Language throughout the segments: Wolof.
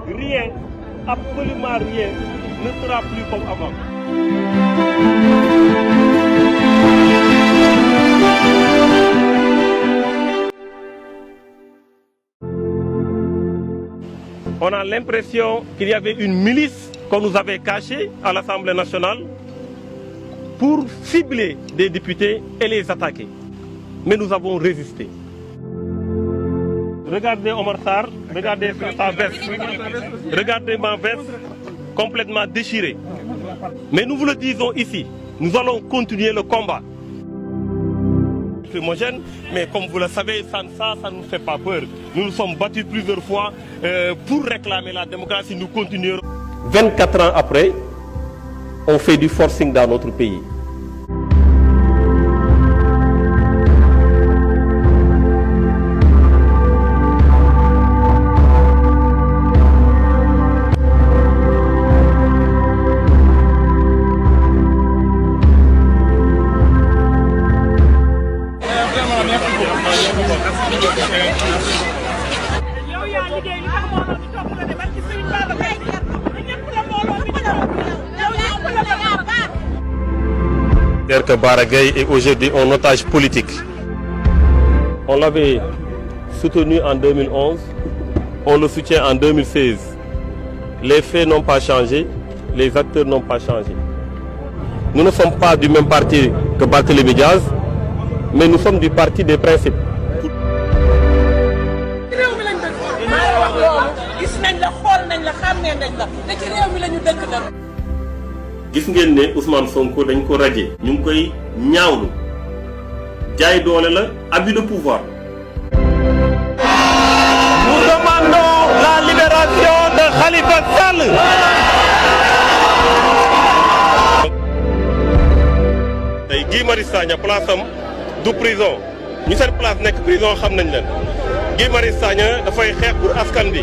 Rien, absolument rien, ne sera plus comme avant. On a l'impression qu'il y avait une milice qu'on nous avait cachée à l'Assemblée nationale pour cibler des députés et les attaquer. Mais nous avons résisté. Regardez Omar Sarr, regardez sa veste, regardez ma veste complètement déchirée. Mais nous vous le disons ici, nous allons continuer le combat. Mais comme vous le savez, ça ne nous fait pas peur. Nous nous sommes battus plusieurs fois pour réclamer la démocratie. Nous continuerons. 24 ans après, on fait du forcing dans notre pays. Que Baragay est aujourd'hui un otage politique. On l'avait soutenu en 2011, on le soutient en 2016. Les faits n'ont pas changé, les acteurs n'ont pas changé. Nous ne sommes pas du même parti que Barthélémy Diaz, mais nous sommes du parti des principes. gis ngeen ne Ousmane Sonko dañ ko radié ñu ngi koy ñaawlu jaay doole la abus de pouvoir. Nous demandons la libération de Khalifa Sall. tey Guy Marius Sagna place am du prison ñu seen place nekk prison xam nañ leen Guy Marius Sagna dafay xeex pour askan bi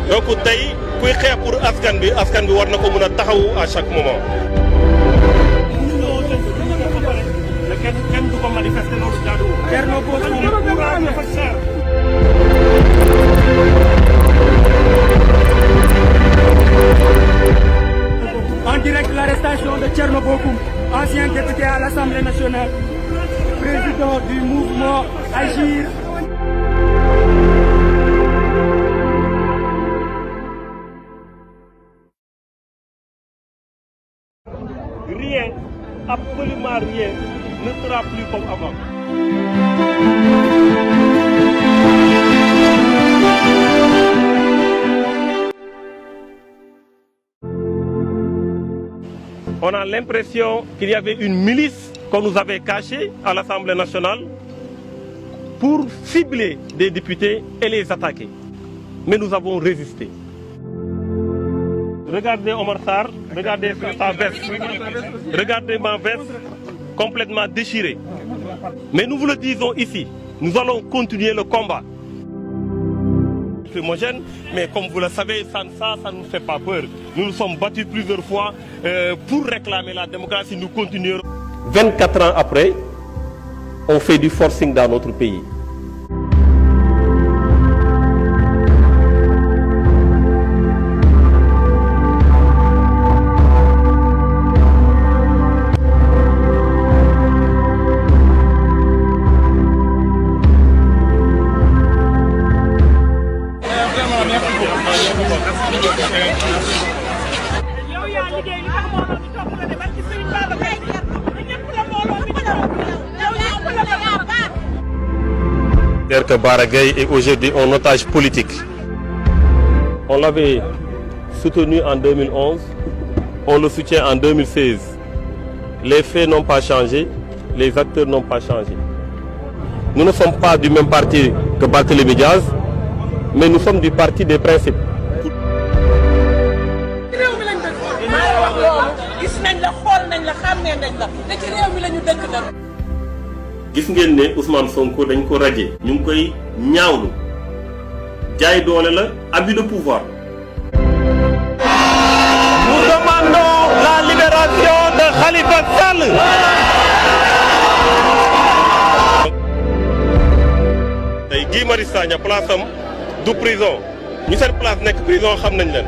donc tey kuy xeex pour askan bi war na ko mën a taxawu à chaque moment. kenn du ko manifester loolu jaaduwul. Thierno Bocoum courage dafa cher. En direct l'arrestation de Thierno Bocoum, ancien député à l'Assemblée nationale, président du mouvement Agir. Rien, absolument rien, ne sera plus comme avant. On a l'impression qu'il y avait une milice qu'on nous avait cachée à l'Assemblée nationale pour cibler des députés et les attaquer. Mais nous avons résisté. Regardez Omar Sarr, regardez sa veste, regardez ma veste complètement déchirée. Mais nous vous le disons ici, nous allons continuer le combat. Mais comme vous le savez, ça ne nous fait pas peur. Nous nous sommes battus plusieurs fois pour réclamer la démocratie. Nous continuerons. 24 ans après, on fait du forcing dans notre pays. Que Baragay est aujourd'hui un otage politique. On l'avait soutenu en 2011, on le soutient en 2016. Les faits n'ont pas changé, les acteurs n'ont pas changé. Nous ne sommes pas du même parti que Barthélémy Diaz, mais nous sommes du parti des principes. gis ngeen ne Ousmane Sonko dañ ko radié ñu ngi koy ñaawlu jaay doole la abus de pouvoir. Nous demandons la libération de Khalifa Sall. tey Guy Marius Sagna place am du prison ñu seen place nekk prison xam nañ leen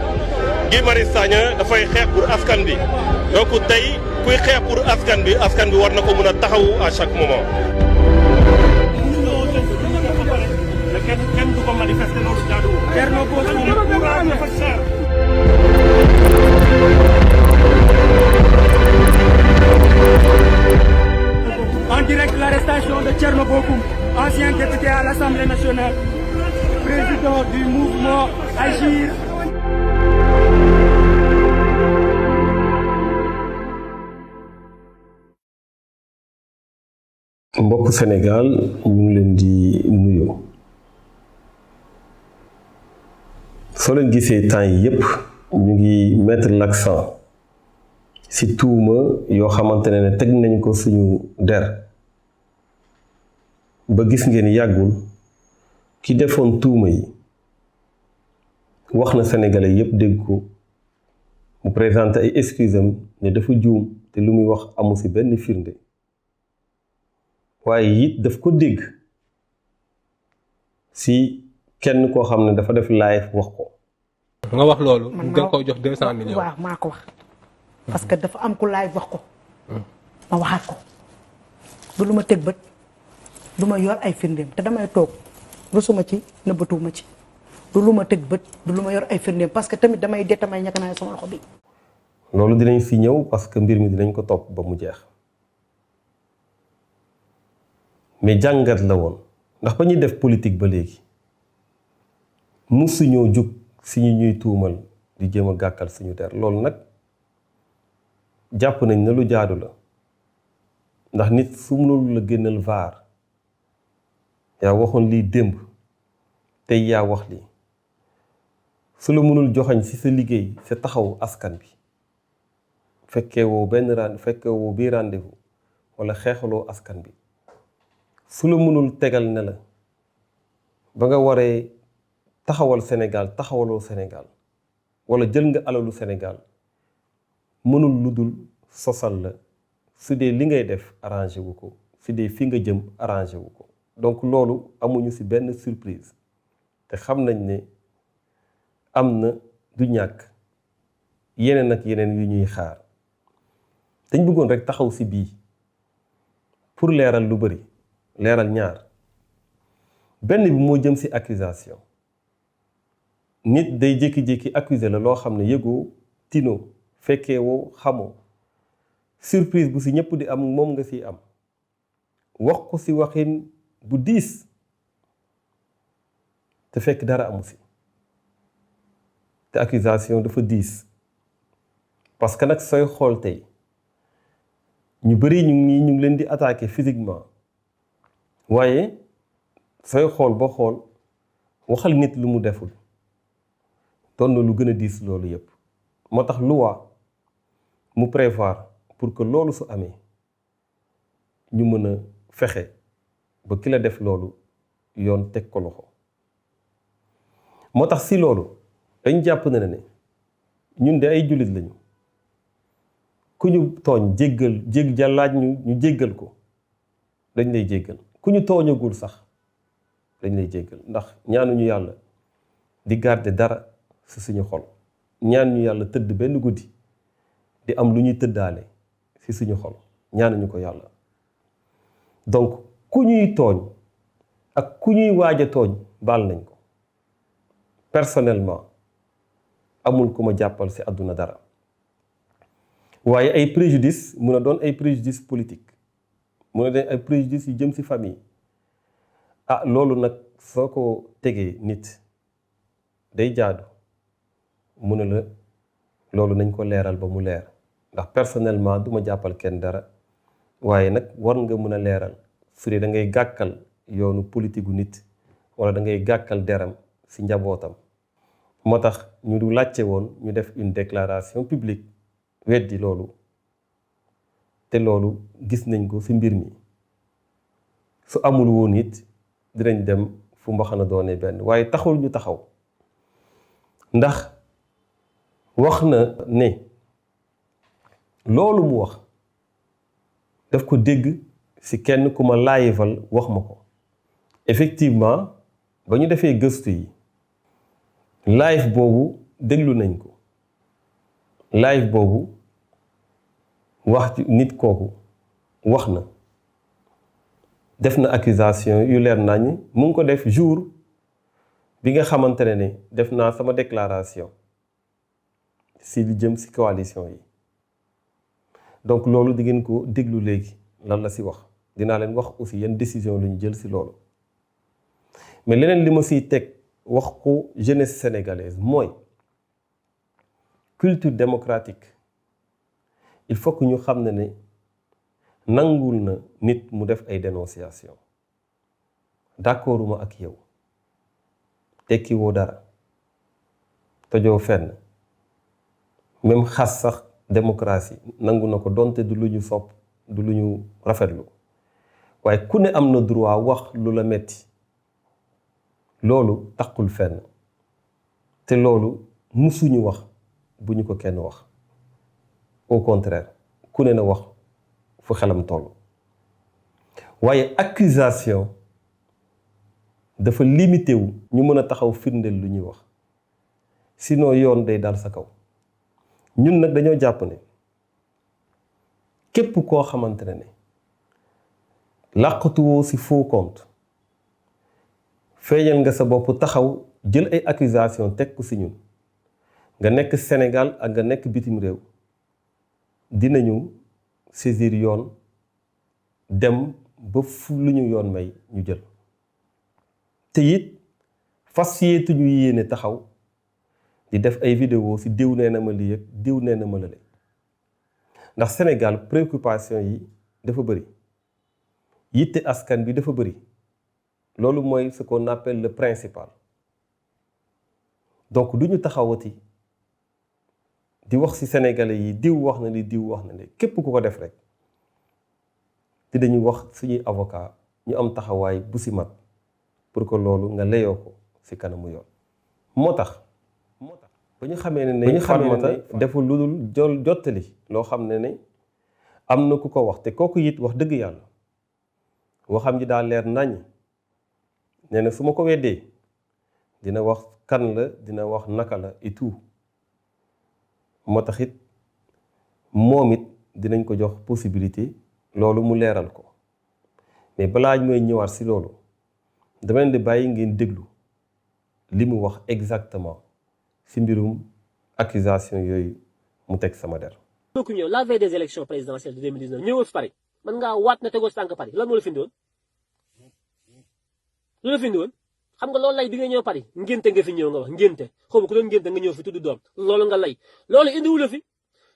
Guy Marius Sagna dafay xeex pour askan bi donc tey kuy xeex pour askan bi war na ko mën a taxawu à chaque moment. kenn du ko manifester loolu jaaduwul. Thierno Bocoum dafa cher. En direct l'arrestation de Thierno Bocoum, ancien député à l'Assemblée nationale, président du mouvement Agir. mbokku Sénégal ñu ngi leen di nuyu soo leen gisee temps yi yépp ñu ngi mettre l'accent ci tuuma yoo xamante ne teg nañ ko suñu der ba gis ngeen yàggul ki defoon tuuma yi wax na sénégalais yépp dégg ko mu présenté ay excuses am ne dafa juum te lu muy wax amu ci benn firnde waaye it daf ko dégg ci kenn koo xam ne dafa def live wax ko. nga wax loolu. nga ko jox 200 millions. waaw maa ko wax parce que dafa am ku live wax ko. ma waxaat ko du lu ma teg bët du ma yor ay firndeem te damay toog rusuma ci nëbbatuwuma ci du lu ma teg bët du lu ma yor ay firndeem parce que tamit damay ñàkk naa sama loxo bi. loolu dinañ fi ñëw parce que mbir mi dinañ ko topp ba mu jeex. mais jàngat la woon ndax ba ñuy def politique ba léegi musuñoo jug si ñu ñuy tuumal di jéem a gàkkal suñu der loolu nag jàpp nañ ne lu jaadu la ndax nit su mënul la génnal vaar yaa waxoon lii démb tey yaa wax lii su la mënul joxañ ci sa liggéey sa taxaw askan bi fekkee woo bii rendez-vous wala xeexaloo askan bi su la mënul tegal ne la ba nga waree taxawal Sénégal taxawaloo Sénégal wala jël nga alalu Sénégal mënul lu dul sosal la su dee li ngay def arrangé wu ko su dee fi nga jëm arrangé wu ko donc loolu amuñu ci benn surprise te xam nañ ne am na du ñàkk yeneen ak yeneen yu ñuy xaar dañ bëggoon rekk taxaw ci bii pour leeral lu bari leeral ñaar benn bi moo jëm ci accusation nit day jékki-jékki accuser la loo xam ne yëgoo tinoo fekkee woo xamoo surprise bu ci ñëpp di am moom nga ci am wax ko ci waxin bu diis te fekk dara amu ci te accusation dafa diis parce que nag sooy xool tey ñu bari ñu ngi leen di attaquer physiquement waaye sooy xool ba xool waxal nit lu mu deful doon na lu gën a diis loolu yépp moo tax loi mu prévoir pour que loolu su amee ñu mën a fexe ba ki la def loolu yoon teg ko loxo moo tax si loolu dañ jàpp na ne ñun de ay jullit lañu ku ñu tooñ laaj ñu jéggal ko dañ lay jéggal ku ñu tooñagul sax dañ lay jéggal ndax ñaanuñu yàlla di garder dara ci suñu xol ñaan ñu yàlla tëdd benn guddi di am lu ñuy tëddaale ci suñu xol ñaanuñu ko yàlla donc ku ñuy tooñ ak ku ñuy waaj a tooñ baal nañ ko personnellement amul ku ma jàppal ci àdduna dara waaye ay préjudice mun a doon ay préjudice politique mun a doon ay préjudice yu jëm ci famille loolu nag soo ko tegee nit day jaadu mu ne la loolu nañ ko leeral ba mu leer ndax personnellement du ma jàppal kenn dara waaye nag war nga mën a leeral su dee da ngay gàkkal yoonu politique gu nit wala da ngay gàkkal deram ci njabootam moo tax ñu du laajte woon ñu def une déclaration publique weddi loolu te loolu gis nañ ko ci mbir mi su amul woon it dinañ dem fu mbaxana doone benn waaye taxul ñu taxaw ndax wax na ne loolu mu wax daf ko dégg ci kenn ku ma laayival wax ma ko effectivement ba ñu defee gëstu yi live boobu déglu nañ ko live boobu wax nit kooku wax na def na accusation yu leer nañ mu ngi ko def jour bi nga xamante ne def naa sama déclaration si li jëm si coalition yi donc loolu di ngeen ko déglu léegi lan la si wax dinaa leen wax aussi yan décision lu ñu jël si loolu mais leneen li ma siy teg wax ko jeunesse sénégalaise mooy culture démocratique il faut que ñu xam ne nangul na nit mu def ay dénonciation d'accorduma ak yow tekki woo dara tojoo fenn même xas sax démocratie nangu na ko donte du lu ñu sopp du lu ñu rafetlu waaye ku ne am na droit wax lu la metti loolu taxul fenn te loolu musuñu wax bu ñu ko kenn wax au contraire ku ne na wax fu xelam toll waaye accusation dafa limité wu ñu mën a taxaw firndeel lu ñuy wax sinon yoon day dal sa kaw ñun nag dañoo jàpp ne képp koo xamante ne làqatuwoo ci faux compte feeñal nga sa bopp taxaw jël ay accusation teg ko ci ñun nga nekk Sénégal ak nga nekk bitim réew dinañu saisir yoon dem ba fu lu ñu yoon may ñu jël te it fas yéetuñu yéene taxaw di def ay vidéo ci diw nee na ma lii ak diw nee na ma lële ndax Sénégal préoccupation yi dafa bëri yitte askan bi dafa bëri loolu mooy ce qu'on appelle le principal donc du ñu taxawati di wax ci sénégalais yi diw wax na li diw wax na li képp ku ko def rek dinañu wax suñuy avocat ñu am taxawaay bu ci mat pour que loolu nga layoo ko ci kanamu yoon moo tax ba ñu xamee ne Fatoumata deful lu dul jottali loo xam ne am na ku ko wax te kooku it wax dëgg yàlla waxam ji daa leer nañ nee na su ma ko weddee dina wax kan la dina wax naka la et tout moo tax it moom it dinañ ko jox possibilité loolu mu leeral ko mais balaa mooy ñëwaat ci loolu dama leen di bàyyi ngeen déglu li mu wax exactement ci mbirum accusation yooyu mu teg sama der. ku ñëw la veille des élections présidentielles de 2019 ñëwoo fi Paris mën ngaa waat na tegoo si tànk Paris lan moo la fi indiwoon lu la fi indiwoon xam nga loolu lay bi nga ñëw Paris ngénte nga fi ñëw nga wax ngénte xaw ma ku doon ngénte nga ñëw fi tudd doom loolu nga lay loolu indiwu la fi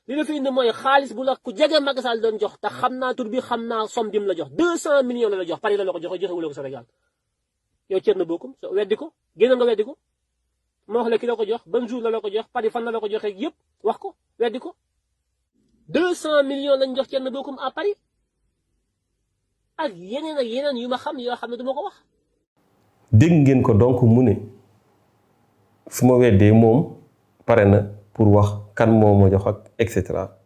li la fi indi mooy xaalis bu la ku jege Macky Sall doon jox te xam naa tur bi xam naa somme bi mu la jox 200 millions la jox Paris la ko joxe joxewula ko Sénégal yow Thierno Bocoum weddi ko génn nga weddi ko moo wax la ki la ko jox ban jour la ko jox Paris fan la ko joxee yëpp wax ko weddi ko 200 millions lañ jox Thierno Bocoum à Paris ak yeneen yu ma xam yoo xam ne du ma ko wax. dégg ngeen ko donc mu ne su ma weddee moom pare na pour wax kan moo ma jox ak et cetera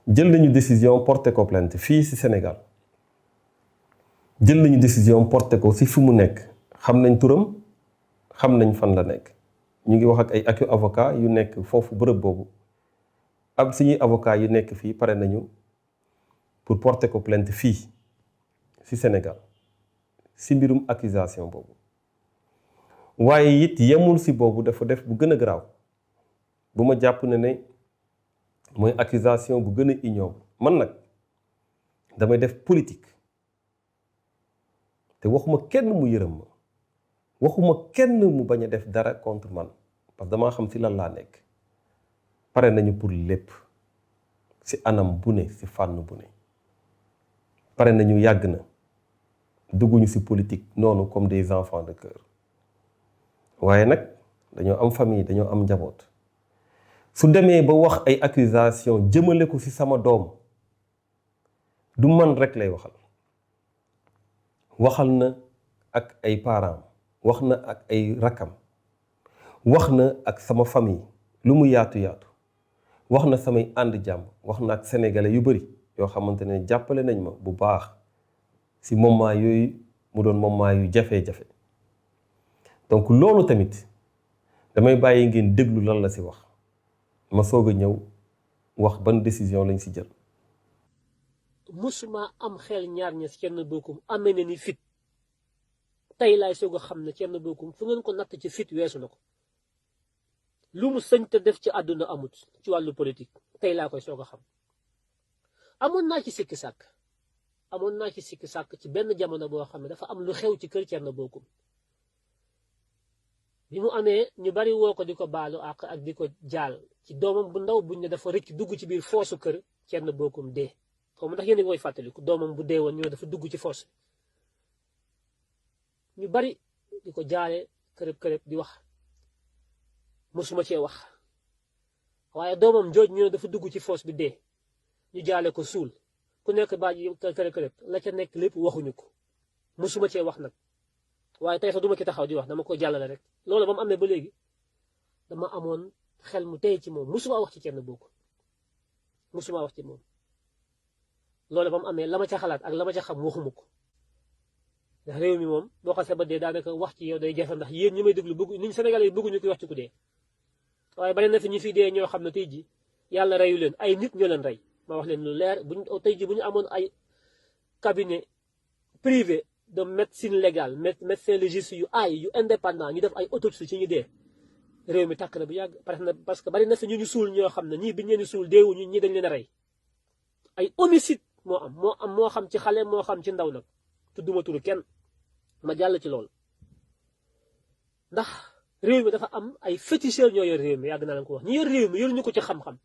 jël nañu décision porté ko plainte fii ci Sénégal jël nañu décision porté ko ci fi mu nekk xam nañ turam xam nañ fan la nekk ñu ngi wax ak ay avocat yu nekk foofu bërëb boobu am suñuy avocat yu nekk fii pare nañu pour porté ko plainte fii ci Sénégal ci mbirum accusation boobu waaye it yemul ci boobu dafa def bu gën a garaaw bu ma jàpp ne mooy accusation bu gën a ignoble man nag damay def politique te waxuma kenn mu yërëm ma waxuma kenn mu bañ a def dara contre man parce que damaa xam ci lan laa nekk pare nañu pour lépp ci anam bu ne ci fànn bu ne pare nañu yàgg na dugguñu ci politique noonu comme des enfants de cœur waaye nag dañoo am famille dañoo am njaboot su demee ba wax ay accusation jëmale ko ci sama doom du man rek lay waxal na ak ay parents wax na ak ay rakkam wax na ak sama famille lu mu yaatu wax na samay ànd jàmm wax na ak sénégalais yu bari yoo xamante ne jàppale nañ ma bu baax ci moment yooyu mu doon moment yu jafe-jafe donc loolu tamit damay bàyyi ngeen déglu lan la si wax ma soog a ñëw wax ban décision lañ si jël. musuma am xel ñaar ña Thierno Bocoum amee na ni fit tey laay soog a xam ne Thierno Bocoum fu ngeen ko natt ci fit weesu na ko lu mu sëñ te def ci àdduna amut ci wàllu politique tey laa koy soog a xam. amoon naa ci sikki sàkk ci benn jamono boo xam ne dafa am lu xew ci kër Thierno Bocoum bi mu amee ñu bari woo ko di ko baalu ak di ko jaal ci doomam bu ndaw buñ ne dafa rëcc dugg ci biir foosu kër Thierno Bocoum dee xaw ma ndax yéen a ngi koy fàttaliku doomam bu dee woon ñu ne dafa dugg ci foos ñu bari di ko jaale kërëb di wax mosuma cee wax waaye doomam jooj ñu ne dafa dugg ci foos bi dee ñu jaale ko suul ku nekk baaj kërëb la ca nekk lépp waxuñu ko mosuma cee wax nag waaye tey sax duma ki taxaw di wax dama ko jàllale rek loolu ba mu amee ba léegi dama amoon xel mu tey ci moom mosuma wax ci Thierno Bocoum mosuma wax ci moom loolu ba mu amee la ma ca xalaat ak la ma ca xam waxuma ko ndax réew mi moom boo xasee ba dee daanaka wax ci yow day jafe ndax yéen ñi may déglu bëgg niñ Sénégalais yi bëgguñu koy wax ci ku dee waaye bari na fi ñu fi dee ñoo xam ne tey ji yàlla reyu leen ay nit ñoo leen rey ma wax leen lu leer buñ tey ji bu ñu amoon ay cabinet privé de médecine légale médecin légiste yu yu indépendant ñu def ay autopsie ci ñu dee réew mi tàkk na bu yàgg parce que bari na fi ñu suul ñoo xam ne ñii biñ leen suul deewuñu ñii dañ leen a rey ay homicide moo xam ci xale moo xam ci ndaw nag tudduma turu kenn ma jàll ci loolu ndax réew mi dafa am ay féticheurs ñoo yor réew mi yàgg naa leen ko wax ñi yor réew mi yoruñu ko ci xam-xam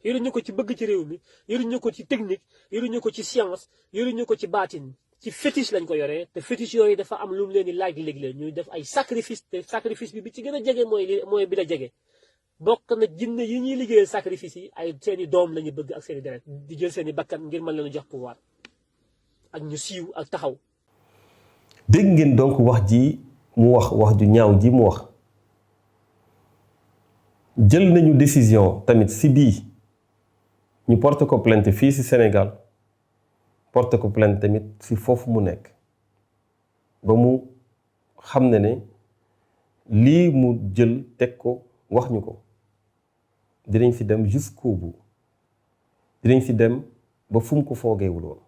yoruñu ko ci bëgg ci réew mi yoruñu ko ci technique yoruñu ko ci science yoruñu ko ci baatin ci fétiche lañ ko yoree te fétiche yooyu dafa am lu mu leen di laaj léeg-léeg ñuy def ay sacrifice te sacrifice bi ci gën a jege mooy bi la jege bokk na jinne yi ñuy liggéeyal sacrifice yi ay seeni doom lañu bëgg ak seeni deret di jël seeni bakkan ngir mën leen jox pouvoir ak ñu siiw ak taxaw. dégg ngeen donc wax ji mu wax ju ñaaw ji mu wax jël nañu décision tamit si bii ñu porte ko plainte fii si Sénégal porte ko plainte tamit si foofu mu nekk ba mu xam ne lii mu jël teg ko wax ñu ko dinañ si dem jusqu'au bout dinañ si dem ba fu mu ko foogeewul woon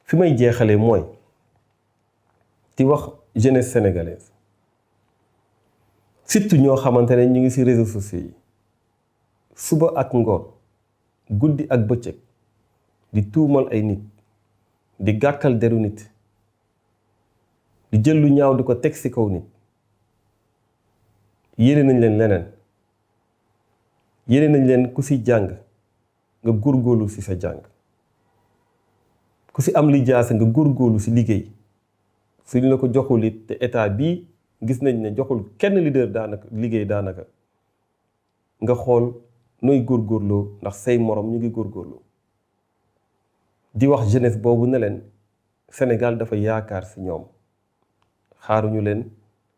fi may jeexalee mooy di wax jeunesse sénégalaise surtout ñoo xamante ne ñu ngi si réseaux sociaux yi suba ak ngoon guddi ak bëccëg di tuumal ay nit di gàkkal deru nit di jël lu ñaaw di ko teg ci kaw nit yéene nañ leen leneen yéene nañ leen ku ci jàng nga góorgóorlu ci sa jàng ku ci am lijaasa nga góorgóorlu ci liggéey suñ la ko joxul it te état bii gis nañ ne joxul kenn leader daanaka liggéey daanaka nga xool nooy góorgóorloo ndax say morom ñu ngi góorgóorlu di wax jeunesse boobu ne leen Sénégal dafa yaakaar ci ñoom xaaruñu leen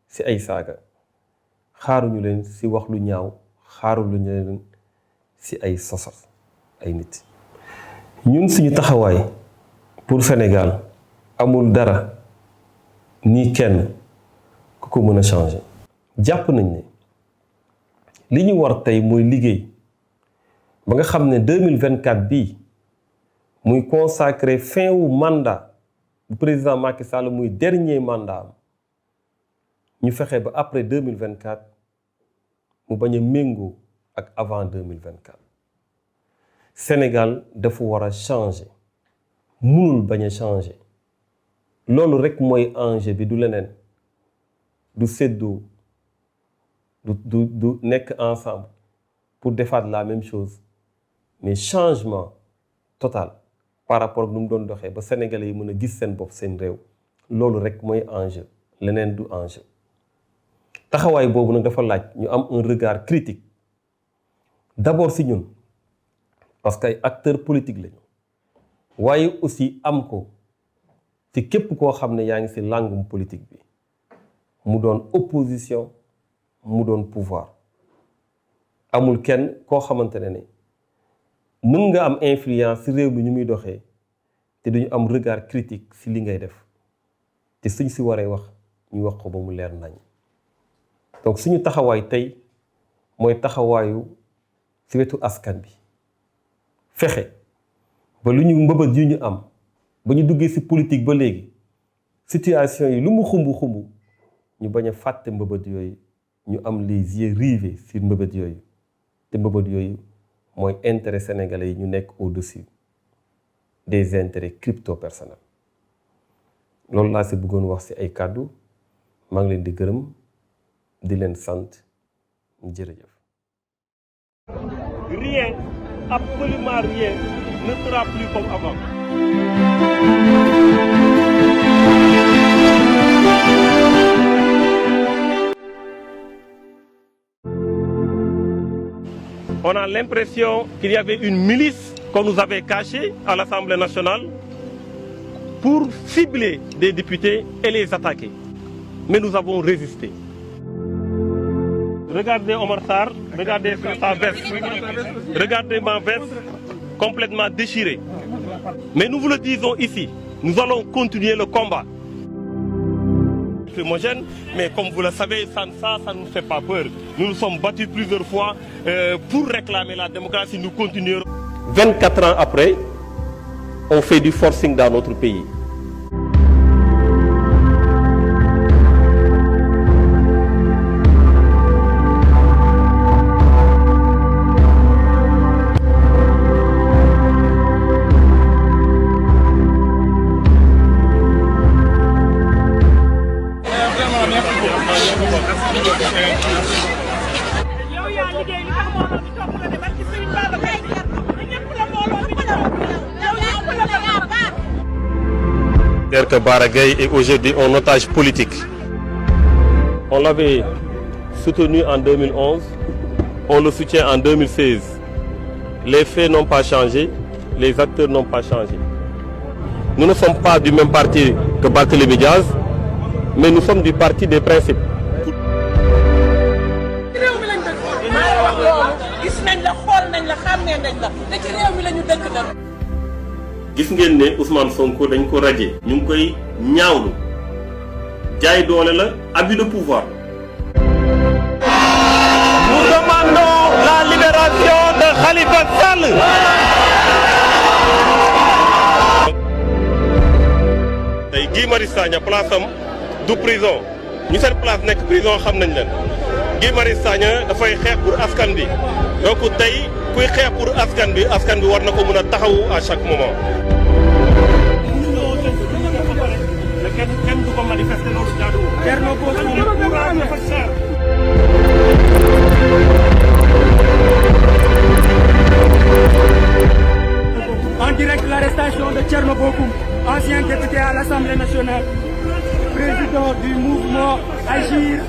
ci ay saaga xaaruñu leen ci wax lu ñaaw xaaruñu leen ci ay sosal ay nit ñun suñu taxawaay pour Sénégal amul dara ni kenn ku ko mën a changer jàpp nañ ne li ñu war tey mooy liggéey ba nga xam ne 2024 bii muy consacré fin wu mandat bu président Macky Sall muy dernier mandat am ñu fexe ba après 2024 mu bañ a méngoo ak avant 2024 Sénégal dafa war a changer munul bañ a changer loolu rek mooy enjeu bi du leneen du séddoo du nekk ensemble pour defaat la même chose mais changement total par rapport ak nu mu doon doxee ba sénégalais yi mën a gis seen bopp seen réew loolu rek mooy enjeu leneen du enjeu taxawaay boobu nag dafa laaj ñu am un regard critique d'abord si ñun parce que ay acteurs politiques lañu waaye aussi am ko ci képp koo xam ne yaa ngi ci langum politique bi mu doon opposition mu doon pouvoir amul kenn koo xamante ne mën nga am influence ci réew mi ñu muy doxee te duñu am regard critique ci li ngay def te suñ ci waree wax ñu wax ko ba mu leer nañ donc suñu taxawaay tey mooy taxawaayu ci wetu askan bi fexe ba lu ñu mbëbët yu ñu am ba ñu duggee ci politique ba léegi situation yi lu mu xumb ñu bañ a fàtte mbëbët yooyu ñu am les yeux rivés sur mbëbët yooyu te mbëbët yooyu mooy intérêt sénégalais yi ñu nekk au-dessus des intérêts crypto personnels loolu laa ci bëggoon wax ci ay kàddu maa ngi leen di gërëm di leen sant jërëjëf. Rien, absolument rien ne sera plus comme avant. On a l'impression qu'il y avait une milice qu'on nous avait cachée à l'Assemblée nationale pour cibler des députés et les attaquer. Mais nous avons résisté. Regardez Omar Sarr, regardez sa veste, regardez ma veste complètement déchirée. Mais nous vous le disons ici, nous allons continuer le combat. Homogène, mais comme vous le savez, ça ne nous fait pas peur. Nous nous sommes battus plusieurs fois pour réclamer la démocratie, nous continuerons. 24 ans après, on fait du forcing dans notre pays. C'est-à-dire que Bara Gaye est aujourd'hui un otage politique. On l'avait soutenu en 2011, on le soutient en 2016. Les faits n'ont pas changé, les acteurs n'ont pas changé. Nous ne sommes pas du même parti que Barthélémy Diaz, mais nous sommes du parti des principes. gis ngeen ne Ousmane Sonko dañ ko radié ñu ngi koy ñaawlu jaay doole la abus de pouvoir. Nous demandons la libération de Khalifa Sall. tey Guy Marius Sagna place am du prison ñu seen place nekk prison xam nañ leen Guy Marius Sagna dafay xeex pour askan bi donc tey kuy xeex pour askan bi war na ko mën a taxawu à chaque moment. kenn du ko manifester loolu jaaduwul. Thierno Bocoum dafa cher. En direct l'arrestation de Thierno Bocoum, ancien député à l'Assemblée nationale, président du mouvement Agir